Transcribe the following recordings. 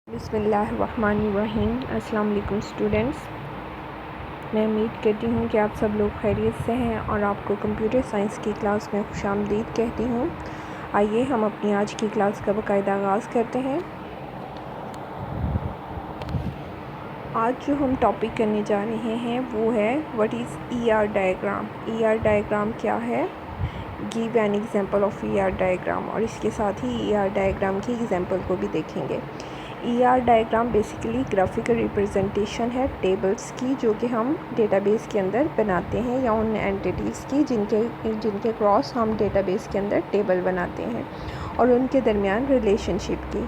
बिस्मिल्लाहिर्रहमानिर्रहीम। अस्सलाम वालेकुम स्टूडेंट्स, मैं उम्मीद करती हूँ कि आप सब लोग खैरियत से हैं और आपको कंप्यूटर साइंस की क्लास में खुशामदीद कहती हूँ। आइए हम अपनी आज की क्लास का बाकायदा आगाज़ करते हैं। आज जो हम टॉपिक करने जा रहे हैं वो है what is ER diagram. ER diagram क्या है, give an example of ER diagram, और इसके साथ ही ईआर डायग्राम की एग्जांपल को भी देखेंगे। ER diagram basically graphical representation है टेबल्स की, जो कि हम डेटाबेस के अंदर बनाते हैं, या उन एंटिटीज़ की जिनके क्रॉस हम डेटाबेस के अंदर टेबल बनाते हैं और उनके दरमियान रिलेशनशिप की।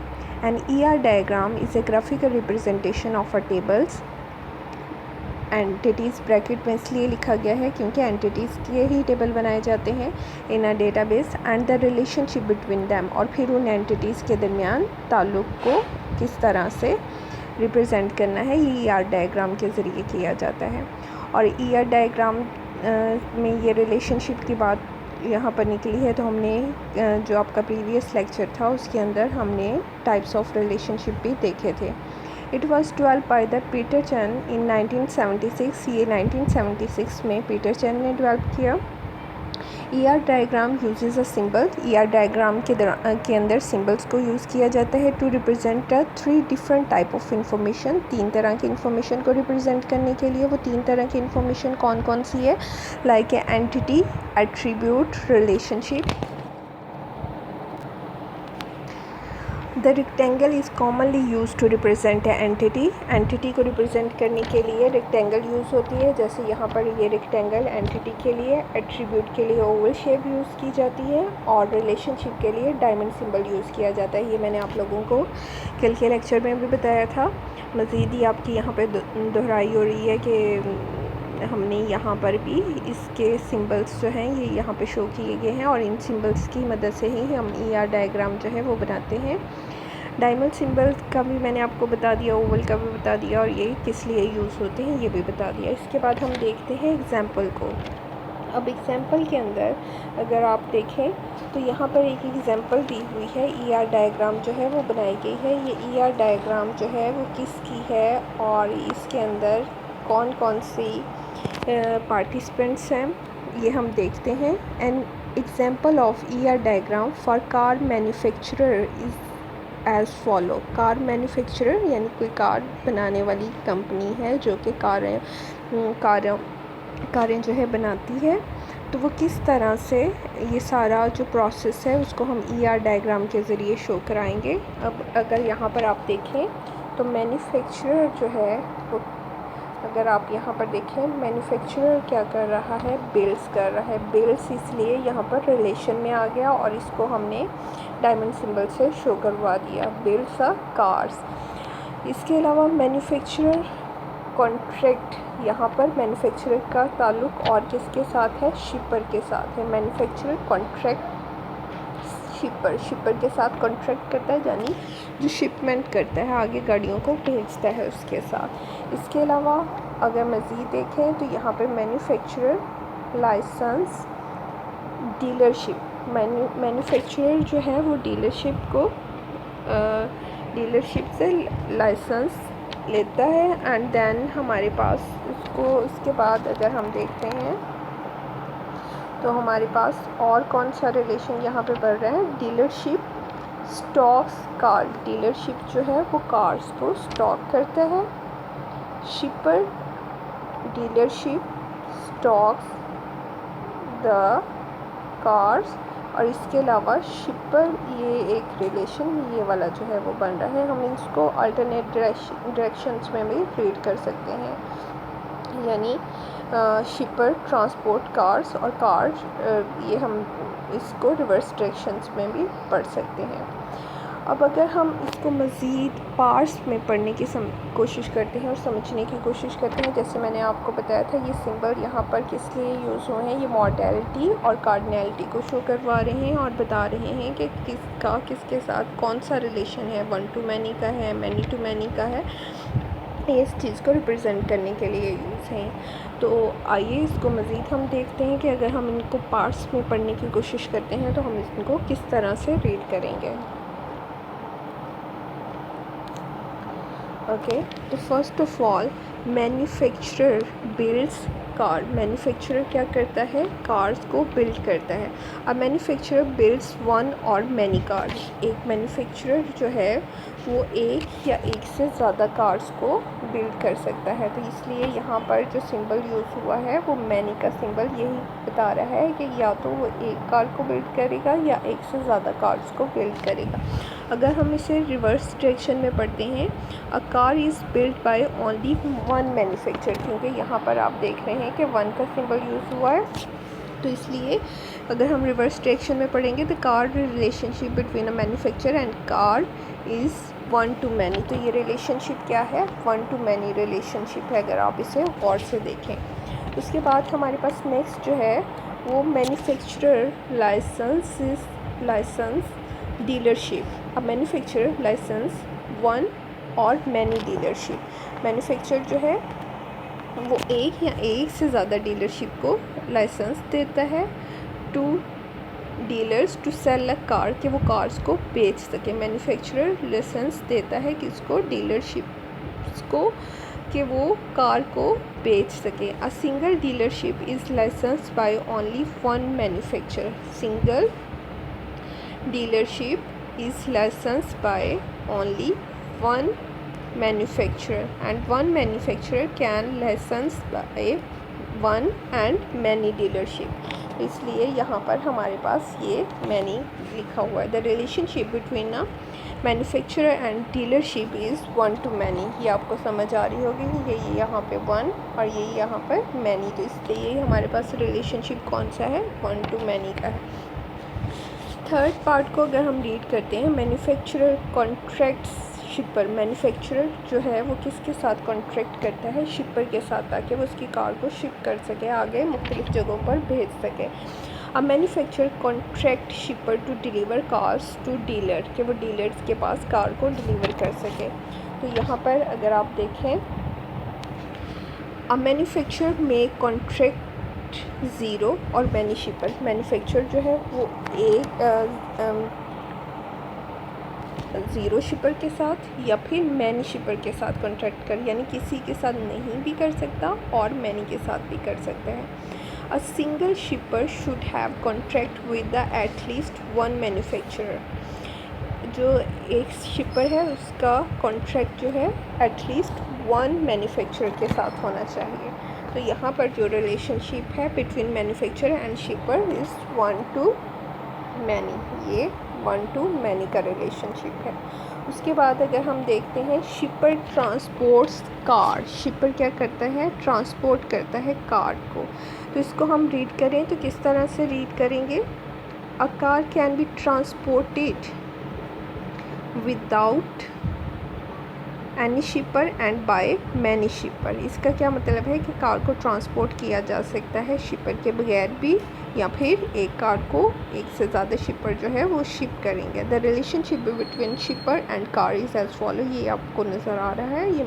An ER diagram is a graphical representation of a tables entities. Bracket में इसलिए लिखा गया है क्योंकि एंटिटीज़ के ही टेबल बनाए जाते हैं in a database, and the relationship between them, और फिर उन एंटिटीज़ के दरमियान ताल्लुक़ को किस तरह से रिप्रेजेंट करना है, ये ईआर डायग्राम के ज़रिए किया जाता है। और ईआर डायग्राम में ये रिलेशनशिप की बात यहाँ पर निकली है, तो हमने जो आपका प्रीवियस लेक्चर था उसके अंदर हमने टाइप्स ऑफ रिलेशनशिप भी देखे थे। It was developed by the Peter Chen in 1976। ये 1976 में पीटर चैन ने डेवलप किया। ER diagram uses a symbol. ER diagram के अंदर सिंबल्स को यूज़ किया जाता है to represent 3 different type of information. 3 तरह की इंफॉर्मेशन को रिप्रेजेंट करने के लिए। वो 3 तरह की इंफॉर्मेशन कौन कौन सी है, like entity, attribute, relationship. The rectangle is commonly use to represent a entity. Entity को रिप्रेजेंट करने के लिए रेक्टेंगल यूज़ होती है, जैसे यहाँ पर ये रेक्टेंगल एंटिटी के लिए। एट्रीब्यूट के लिए ओवल शेप यूज़ की जाती है, और रिलेशनशिप के लिए डायमंड सिंबल यूज़ किया जाता है। ये मैंने आप लोगों को कल के लेक्चर में भी बताया था। मज़ीद ही आपकी यहाँ पर दोहराई हो रही है कि हमने यहाँ पर भी इसके सिंबल्स जो हैं ये यहाँ पे शो किए गए हैं, और इन सिंबल्स की मदद से ही हम ईआर डायग्राम जो है वो बनाते हैं। डायमंड सिंबल का भी मैंने आपको बता दिया, ओवल का भी बता दिया, और ये किस लिए यूज़ होते हैं ये भी बता दिया। इसके बाद हम देखते हैं एग्ज़ाम्पल को। अब एग्ज़ाम्पल के अंदर अगर आप देखें तो यहाँ पर एक एग्ज़ाम्पल दी हुई है, ईआर डायग्राम जो है वो बनाई गई है। ये ईआर डायग्राम जो है वो किसकी है और इसके अंदर कौन कौन सी पार्टिसिपेंट्स हैं ये हम देखते हैं। An example of ER diagram for car manufacturer is as follow. Car manufacturer यानी कोई कार बनाने वाली कंपनी है जो कि कारें जो है बनाती है, तो वो किस तरह से ये सारा जो प्रोसेस है उसको हम ईआर डायग्राम के ज़रिए शो कराएंगे। अब अगर यहाँ पर आप देखें तो मैन्युफैक्चरर जो है वो, अगर आप यहाँ पर देखें, मैन्युफैक्चरर क्या कर रहा है, बिल्ड्स कर रहा है। बिल्ड्स इसलिए यहाँ पर रिलेशन में आ गया और इसको हमने डायमंड सिंबल से शो करवा दिया, बिल्ड्स अ कार्स। इसके अलावा मैन्युफैक्चरर कॉन्ट्रैक्ट, यहाँ पर मैन्युफैक्चरर का ताल्लुक़ और किसके साथ है, शिपर के साथ है। मैन्युफैक्चरर कॉन्ट्रैक्ट शिपर के साथ कॉन्ट्रैक्ट करता है, यानी जो शिपमेंट करता है, आगे गाड़ियों को भेजता है उसके साथ। इसके अलावा अगर मज़ीद देखें तो यहाँ पे मैन्युफैक्चरर लाइसेंस डीलरशिप, मैन्युफैक्चरर जो है वो डीलरशिप से लाइसेंस लेता है, एंड देन हमारे पास उसके बाद अगर हम देखते हैं तो हमारे पास और कौन सा रिलेशन यहाँ पे बढ़ रहा है, डीलरशिप स्टॉक्स कार। डीलरशिप जो है वो कार्स को स्टॉक करता है। शिपर डीलरशिप स्टॉक्स द कार्स, और इसके अलावा शिपर ये एक रिलेशन ये वाला जो है वो बन रहा है। हम इसको अल्टरनेट डायरेक्शंस में भी रीड कर सकते हैं, यानी शिपर ट्रांसपोर्ट कार्स, और कार्स ये हम इसको रिवर्स डायरेक्शंस में भी पढ़ सकते हैं। अब अगर हम इसको मज़ीद पार्ट्स में पढ़ने की कोशिश करते हैं और समझने की कोशिश करते हैं, जैसे मैंने आपको बताया था ये सिंबल यहाँ पर किस लिए यूज़ हुए हैं, ये मॉर्टेलिटी और कार्डिनैलिटी को शो करवा रहे हैं और बता रहे हैं कि किसका किसके साथ कौन सा रिलेशन है, 1 to many का है, many to many का है, इस चीज़ को रिप्रेजेंट करने के लिए यूज़ हैं। तो आइए इसको मज़ीद हम देखते हैं कि अगर हम इनको पार्ट्स में पढ़ने की कोशिश करते हैं तो हम इनको किस तरह से रीड करेंगे। ओके, तो first of all manufacturer builds car. Manufacturer क्या करता है? कार्स को बिल्ड करता है। अब मैन्युफैक्चरर बिल्ड्स वन और मैनी कार्स। एक मैन्युफैक्चरर जो है वो एक या एक से ज़्यादा कार्स को बिल्ड कर सकता है। तो इसलिए यहाँ पर जो सिंबल यूज़ हुआ है वो मैनी का सिंबल यही बता रहा है कि या तो वो एक कार को बिल्ड करेगा या एक से ज़्यादा कार्स को बिल्ड करेगा। अगर हम इसे रिवर्स डायरेक्शन में पढ़ते हैं, a car is build by only one manufacturer, क्योंकि यहाँ पर आप देख रहे हैं कि वन का सिंबल यूज़ हुआ है, तो इसलिए अगर हम रिवर्स डायरेक्शन में पढ़ेंगे तो car relationship between a manufacturer and car is one two many. तो ये रिलेशनशिप क्या है? वन टू मैनी रिलेशनशिप है, अगर आप इसे गौर से देखें। उसके बाद हमारे पास नेक्स्ट जो है वो मैन्युफैक्चरर लाइसेंस डीलरशिप। अब मैन्युफैक्चरर लाइसेंस वन और मैनी डीलरशिप। मैन्युफैक्चरर जो है वो एक या एक से ज़्यादा डीलरशिप को लाइसेंस देता है to dealers to sell a car, कि वो कार्स को बेच सके। मैन्युफैक्चरर लाइसेंस देता है किसको? डीलरशिप को, कि वो कार को बेच सके। A single dealership is license by only one manufacturer. Single dealership is license by only one manufacturer and one manufacturer can license by one and many dealership। इसलिए यहाँ पर हमारे पास ये many लिखा हुआ है। The relationship between a manufacturer and dealership is one to many। ये आपको समझ आ रही होगी कि ये यहाँ पे one और ये यहाँ पर many, तो इसलिए हमारे पास रिलेशनशिप कौन सा है? वन टू मैनी का है। थर्ड पार्ट को अगर हम रीड करते हैं, मैन्युफैक्चरर कॉन्ट्रैक्ट्स शिपर। मैन्युफैक्चरर जो है वो किसके साथ कॉन्ट्रैक्ट करता है? शिपर के साथ, ताकि वो उसकी कार को शिप कर सके, आगे मुख्तलिफ जगहों पर भेज सके। अब manufacturer contract shipper to deliver cars to dealer, कि वो डीलर्स के पास कार को डिलीवर कर सके। तो यहाँ पर अगर आप देखें, अ मैन्युफैक्चरर में कॉन्ट्रैक्ट ज़ीरो और मैनी शिपर। मैन्युफैक्चरर जो है वो एक ज़ीरो शिपर के साथ या फिर मैनी शिपर के साथ कॉन्ट्रैक्ट कर, यानी किसी के साथ नहीं भी कर सकता और मैनी के साथ भी कर सकता है। A single शिपर should have contract with the at least one manufacturer. जो एक शिपर है उसका कॉन्ट्रैक्ट जो है एटलीस्ट वन मैन्युफैक्चरर के साथ होना चाहिए। तो यहाँ पर जो रिलेशनशिप है between manufacturer and शिपर is one two many. ये वन टू मैनी का रिलेशनशिप है। उसके बाद अगर हम देखते हैं, शिपर ट्रांसपोर्ट्स कार। शिपर क्या करता है? ट्रांसपोर्ट करता है कार को। तो इसको हम रीड करें तो किस तरह से रीड करेंगे? A car can be transported without any शिपर and by many शिपर। इसका क्या मतलब है कि कार को ट्रांसपोर्ट किया जा सकता है शिपर के बगैर भी, या फिर एक कार को एक से ज़्यादा शिपर जो है वो शिप करेंगे। The relationship between shipper and car is as follow. ये आपको नज़र आ रहा है, ये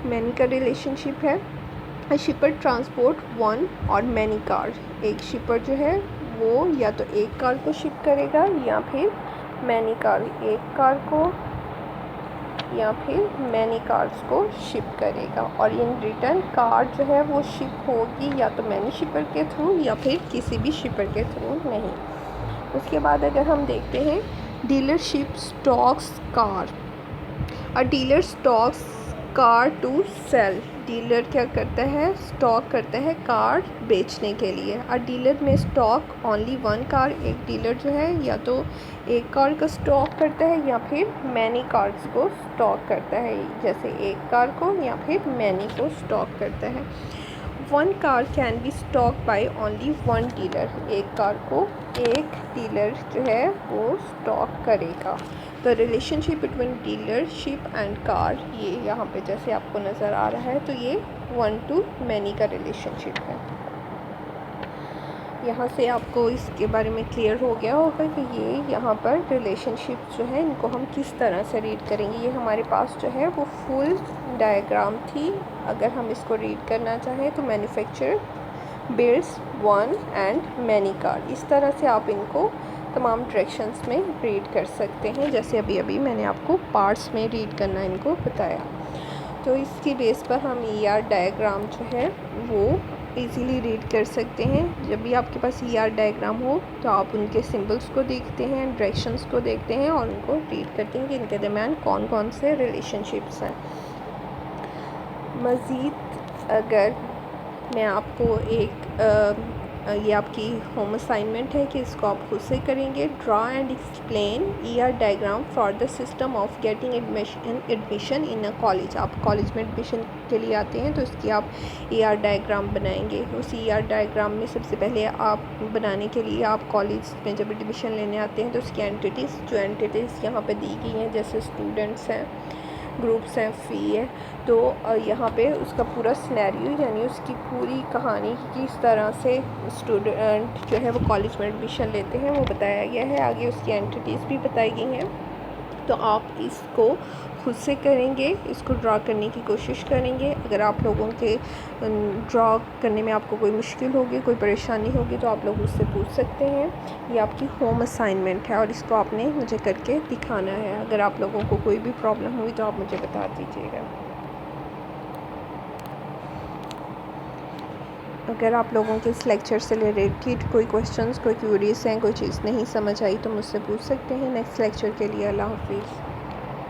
मैनी का रिलेशनशिप है। शिपर ट्रांसपोर्ट वन और मैनी कार। एक शिपर जो है वो या तो एक कार को शिप करेगा या फिर मैनी कार, एक कार को या फिर मैनी कार्स को शिप करेगा, और इन रिटर्न कार जो है वो शिप होगी या तो मैनी शिपर के थ्रू या फिर किसी भी शिपर के थ्रू नहीं। उसके बाद अगर हम देखते हैं, dealership stocks car. A dealer stocks car to sell. Dealer क्या करता है? स्टॉक करता है कार बेचने के लिए। अ डीलर में स्टॉक ओनली वन कार। एक डीलर जो है या तो एक कार का स्टॉक करता है या फिर मैनी कार्स को स्टॉक करता है, जैसे एक कार को या फिर मैनी को स्टॉक करता है। One car can be stock by only one dealer. एक कार को एक डीलर जो है वो स्टॉक करेगा। तो relationship between dealership and car, ये यहाँ पे जैसे आपको नज़र आ रहा है, तो ये वन टू मैनी का रिलेशनशिप है। यहाँ से आपको इसके बारे में क्लियर हो गया होगा कि ये यहाँ पर रिलेशनशिप जो है इनको हम किस तरह से रीड करेंगे। ये हमारे पास जो है वो फुल डायग्राम थी। अगर हम इसको रीड करना चाहें तो manufacturer builds one and many car, इस तरह से आप इनको तमाम डायरेक्शंस में रीड कर सकते हैं, जैसे अभी मैंने आपको पार्ट्स में रीड करना इनको बताया। तो इसकी बेस पर हम ER डायग्राम जो है वो इजीली रीड कर सकते हैं। जब भी आपके पास ER डायग्राम हो तो आप उनके सिंबल्स को देखते हैं, डायरेक्शंस को देखते हैं और उनको रीड करते हैं कि इनके दरमियान कौन कौन से रिलेशनशिप्स हैं। मज़ीद अगर मैं आपको ये आपकी होम असाइनमेंट है कि इसको आप खुद से करेंगे। Draw and explain ER diagram for the system of getting admission in a college. आप कॉलेज में एडमिशन के लिए आते हैं तो इसकी आप ER डायग्राम बनाएंगे। उस ER डायग्राम में सबसे पहले आप बनाने के लिए आप कॉलेज में जब एडमिशन लेने आते हैं तो उसकी एंटिटीज़ यहाँ पे दी गई हैं, जैसे स्टूडेंट्स हैं, ग्रुप्स हैं, फ़ी है। तो यहाँ पे उसका पूरा सिनेरियो यानी उसकी पूरी कहानी किस तरह से स्टूडेंट जो है वो कॉलेज में एडमिशन लेते हैं वो बताया गया है। आगे उसकी एंटिटीज़ भी बताई गई हैं। तो आप इसको खुद से करेंगे, इसको ड्रा करने की कोशिश करेंगे। अगर आप लोगों के ड्रा करने में आपको कोई मुश्किल होगी, कोई परेशानी होगी तो आप लोग मुझसे पूछ सकते हैं। ये आपकी होम असाइनमेंट है और इसको आपने मुझे करके दिखाना है। अगर आप लोगों को कोई भी प्रॉब्लम हुई तो आप मुझे बता दीजिएगा। अगर आप लोगों के इस लेक्चर से रिलेटेड कोई क्वेश्चंस, कोई क्यूरीज हैं, कोई चीज़ नहीं समझ आई तो मुझसे पूछ सकते हैं। नेक्स्ट लेक्चर के लिए अल्लाह हाफिज़।